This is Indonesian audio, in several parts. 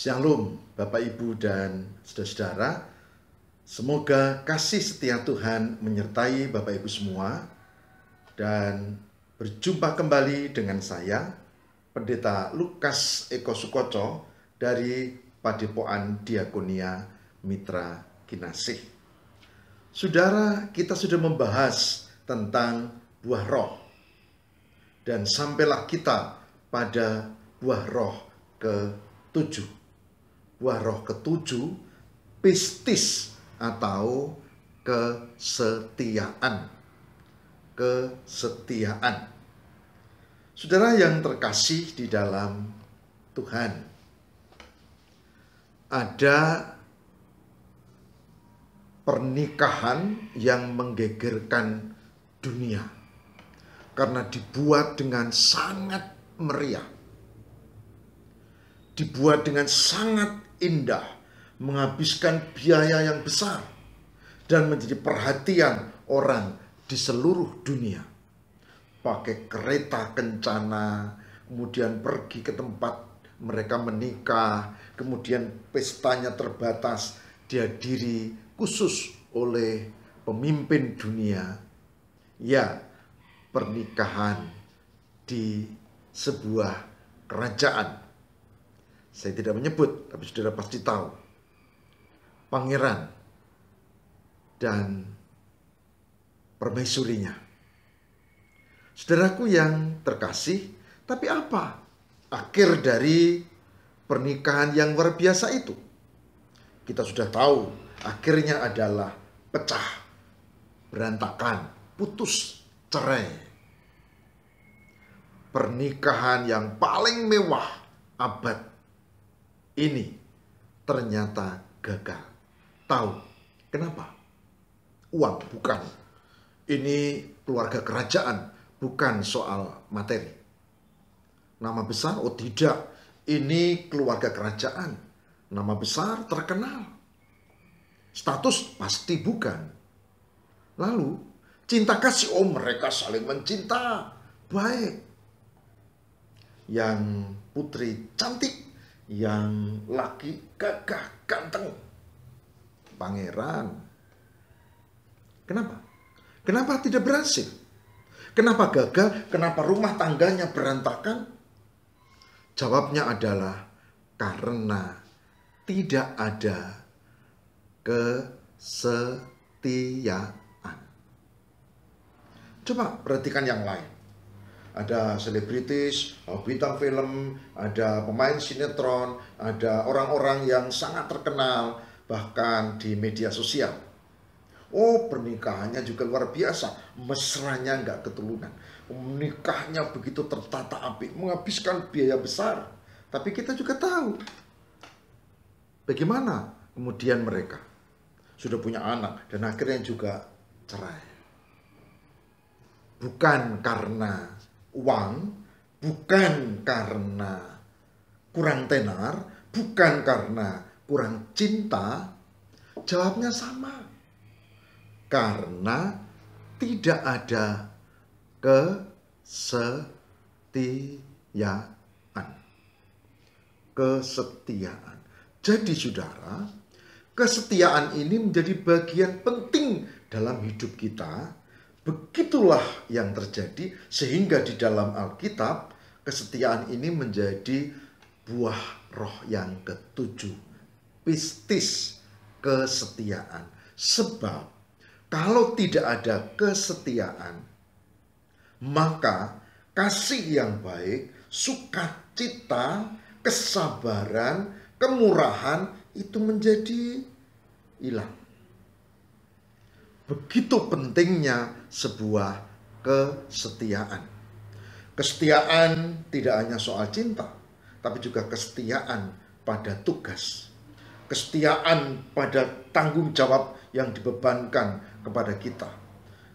Shalom Bapak Ibu dan saudara-saudara. Semoga kasih setia Tuhan menyertai Bapak Ibu semua. Dan berjumpa kembali dengan saya, Pendeta Lukas Eko Sukoco dari Padepokan Diakonia Mitra Kinasih. Saudara, kita sudah membahas tentang buah roh. Dan sampailah kita pada buah roh ke-7. Buah roh ke-7, pistis atau kesetiaan. Kesetiaan. Saudara yang terkasih di dalam Tuhan, ada pernikahan yang menggegerkan dunia karena dibuat dengan sangat meriah, dibuat dengan sangat indah, menghabiskan biaya yang besar, dan menjadi perhatian orang di seluruh dunia. Pakai kereta kencana, kemudian pergi ke tempat mereka menikah, kemudian pestanya terbatas, dihadiri khusus oleh pemimpin dunia. Ya, pernikahan di sebuah kerajaan. Saya tidak menyebut, tapi saudara pasti tahu. Pangeran dan permaisurinya. Saudaraku yang terkasih, tapi apa akhir dari pernikahan yang luar biasa itu? Kita sudah tahu, akhirnya adalah pecah, berantakan, putus, cerai. Pernikahan yang paling mewah abad ini ternyata gagal. Tahu kenapa? Uang, bukan. Ini keluarga kerajaan, bukan soal materi. Nama besar? Oh tidak. Ini keluarga kerajaan. Nama besar, terkenal. Status? Pasti bukan. Lalu, cinta kasih? Oh mereka saling mencinta. Baik. Yang putri cantik, yang laki gagah, ganteng, pangeran. Kenapa? Kenapa tidak berhasil? Kenapa gagal? Kenapa rumah tangganya berantakan? Jawabnya adalah karena tidak ada kesetiaan. Coba perhatikan yang lain. Ada selebritis, bintang film, ada pemain sinetron, ada orang-orang yang sangat terkenal, bahkan di media sosial. Oh, pernikahannya juga luar biasa, mesranya nggak ketulungan. Menikahnya begitu tertata apik, menghabiskan biaya besar. Tapi kita juga tahu, bagaimana kemudian mereka sudah punya anak dan akhirnya juga cerai. Bukan karena uang, bukan karena kurang tenar, bukan karena kurang cinta. Jawabnya sama. Karena tidak ada kesetiaan. Kesetiaan. Jadi saudara, kesetiaan ini menjadi bagian penting dalam hidup kita. Begitulah yang terjadi sehingga di dalam Alkitab kesetiaan ini menjadi buah roh yang ke-7. Pistis, kesetiaan. Sebab kalau tidak ada kesetiaan, maka kasih yang baik, sukacita, kesabaran, kemurahan itu menjadi hilang. Begitu pentingnya sebuah kesetiaan. Kesetiaan tidak hanya soal cinta, tapi juga kesetiaan pada tugas. Kesetiaan pada tanggung jawab yang dibebankan kepada kita.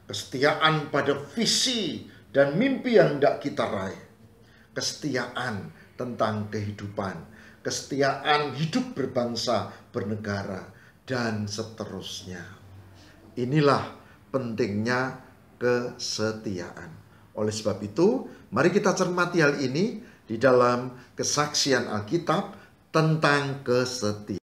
Kesetiaan pada visi dan mimpi yang hendak kita raih. Kesetiaan tentang kehidupan. Kesetiaan hidup berbangsa, bernegara, dan seterusnya. Inilah pentingnya kesetiaan. Oleh sebab itu, mari kita cermati hal ini di dalam kesaksian Alkitab tentang kesetiaan.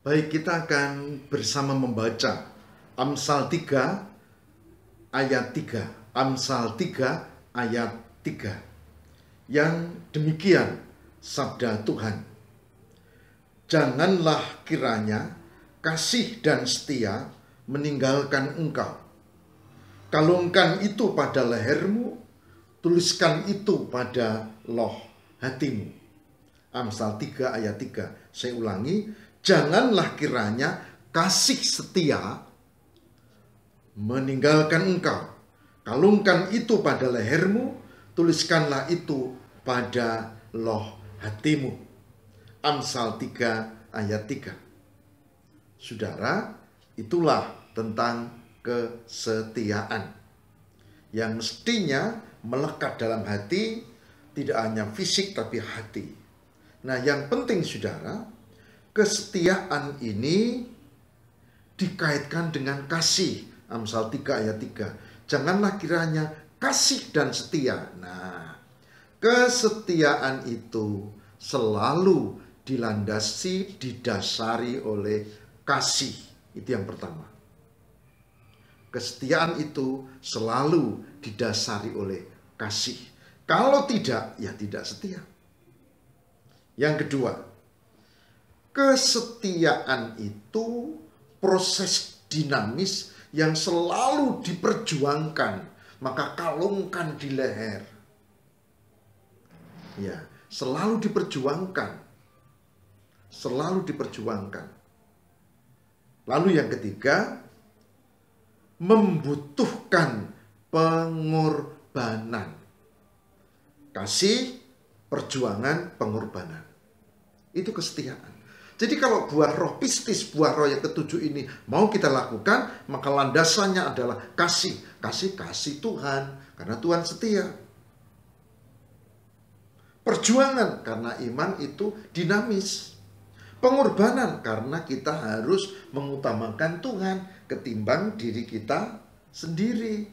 Baik, kita akan bersama membaca Amsal 3 ayat 3. Amsal 3 ayat 3. Yang demikian sabda Tuhan. Janganlah kiranya kasih dan setia meninggalkan engkau. Kalungkan itu pada lehermu, tuliskan itu pada loh hatimu. Amsal 3 ayat 3. Saya ulangi, janganlah kiranya kasih setia meninggalkan engkau. Kalungkan itu pada lehermu, tuliskanlah itu pada loh hatimu. Amsal 3 ayat 3. Saudara, itulah tentang kesetiaan yang mestinya melekat dalam hati, tidak hanya fisik tapi hati. Nah, yang penting saudara, kesetiaan ini dikaitkan dengan kasih. Amsal 3 ayat 3. Janganlah kiranya kasih dan setia. Nah, kesetiaan itu selalu dilandasi, didasari oleh kasih. Itu yang pertama. Kesetiaan itu selalu didasari oleh kasih. Kalau tidak, ya tidak setia. Yang kedua, kesetiaan itu proses dinamis yang selalu diperjuangkan. Maka kalungkan di leher. Ya, selalu diperjuangkan. Selalu diperjuangkan. Lalu yang ketiga, membutuhkan pengorbanan. Kasih, perjuangan, pengorbanan. Itu kesetiaan. Jadi kalau buah roh pistis, buah roh yang ketujuh ini mau kita lakukan, maka landasannya adalah kasih. Kasih Tuhan, karena Tuhan setia. Perjuangan, karena iman itu dinamis. Pengorbanan, karena kita harus mengutamakan Tuhan ketimbang diri kita sendiri.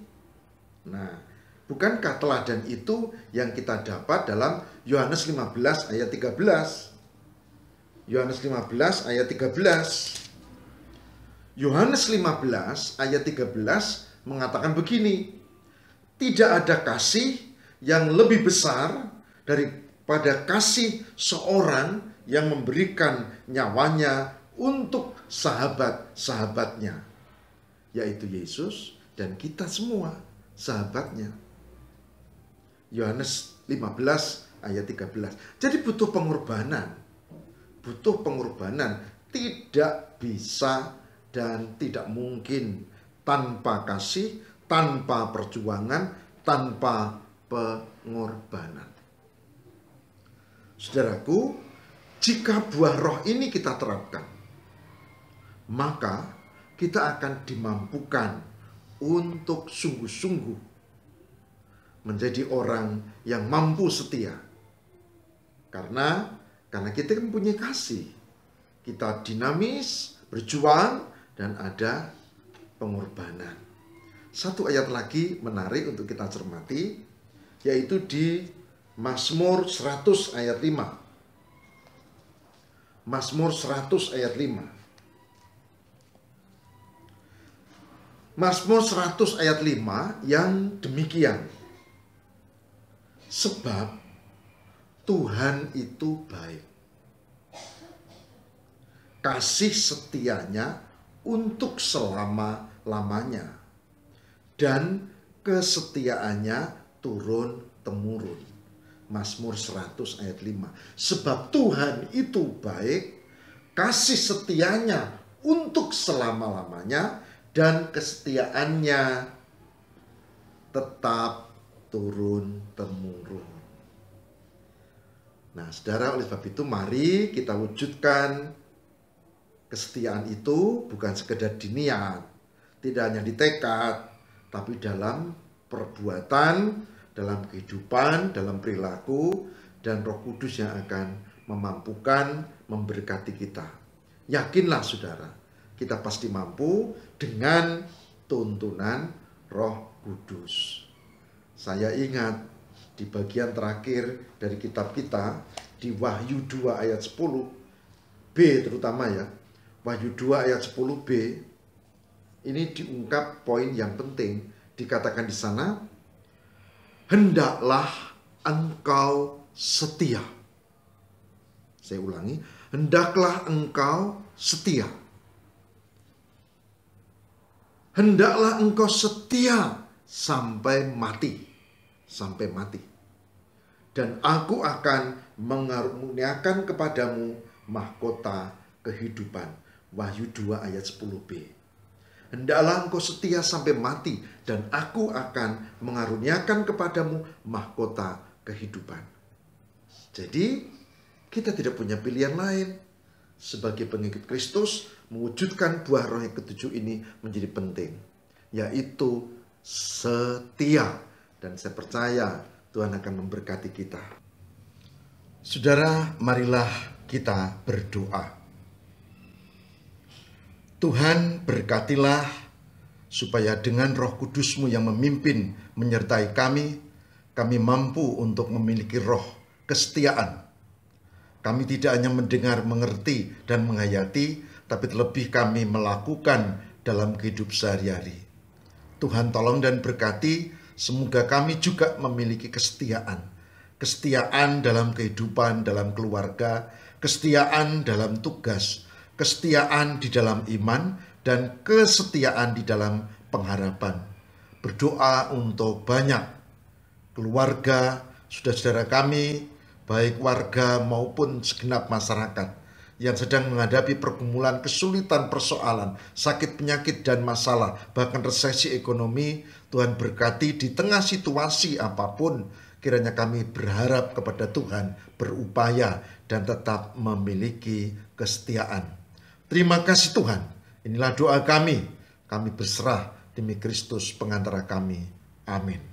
Nah, bukankah teladan itu yang kita dapat dalam Yohanes 15 ayat 13? Yohanes 15 ayat 13. Yohanes 15 ayat 13 mengatakan begini. Tidak ada kasih yang lebih besar daripada kasih seorang yang memberikan nyawanya untuk sahabat-sahabatnya, yaitu Yesus dan kita semua sahabatnya. Yohanes 15 ayat 13. Jadi butuh pengorbanan. Butuh pengorbanan. Tidak bisa dan tidak mungkin tanpa kasih, tanpa perjuangan, tanpa pengorbanan. Saudaraku, jika buah roh ini kita terapkan, maka kita akan dimampukan untuk sungguh-sungguh menjadi orang yang mampu setia. Karena kita mempunyai kasih. Kita dinamis, berjuang, dan ada pengorbanan. Satu ayat lagi menarik untuk kita cermati, yaitu di Mazmur 100 ayat 5. Mazmur 100 ayat 5. Mazmur 100 ayat 5 yang demikian. Sebab Tuhan itu baik. Kasih setianya untuk selama-lamanya. Dan kesetiaannya turun-temurun. Mazmur 100 ayat 5. Sebab Tuhan itu baik, kasih setianya untuk selama-lamanya, dan kesetiaannya tetap turun-temurun. Nah, saudara, oleh sebab itu mari kita wujudkan kesetiaan itu bukan sekedar di niat, tidak hanya di tekad, tapi dalam perbuatan, dalam kehidupan, dalam perilaku, dan Roh Kudus yang akan memampukan, memberkati kita. Yakinlah saudara, kita pasti mampu dengan tuntunan Roh Kudus. Saya ingat di bagian terakhir dari kitab kita, di Wahyu 2 ayat 10, B terutama ya, Wahyu 2 ayat 10b, ini diungkap poin yang penting. Dikatakan di sana, hendaklah engkau setia. Saya ulangi, hendaklah engkau setia. Hendaklah engkau setia sampai mati. Sampai mati. Dan aku akan mengaruniakan kepadamu mahkota kehidupan. Wahyu 2 ayat 10b. Hendaklah engkau setia sampai mati, dan aku akan mengaruniakan kepadamu mahkota kehidupan. Jadi, kita tidak punya pilihan lain. Sebagai pengikut Kristus, mewujudkan buah roh yang ketujuh ini menjadi penting, yaitu setia. Dan saya percaya Tuhan akan memberkati kita. Saudara, marilah kita berdoa. Tuhan, berkatilah supaya dengan Roh Kudus-Mu yang memimpin menyertai kami mampu untuk memiliki roh kesetiaan. Kami tidak hanya mendengar, mengerti, dan menghayati, tapi terlebih kami melakukan dalam kehidupan sehari-hari. Tuhan tolong dan berkati, semoga kami juga memiliki kesetiaan. Kesetiaan dalam kehidupan, dalam keluarga, kesetiaan dalam tugas, kesetiaan di dalam iman, dan kesetiaan di dalam pengharapan. Berdoa untuk banyak keluarga, saudara-saudara kami, baik warga maupun segenap masyarakat yang sedang menghadapi pergumulan, kesulitan, persoalan, sakit, penyakit, dan masalah, bahkan resesi ekonomi. Tuhan berkati di tengah situasi apapun, kiranya kami berharap kepada Tuhan, berupaya, dan tetap memiliki kesetiaan. Terima kasih Tuhan. Inilah doa kami. Kami berserah demi Kristus pengantara kami. Amin.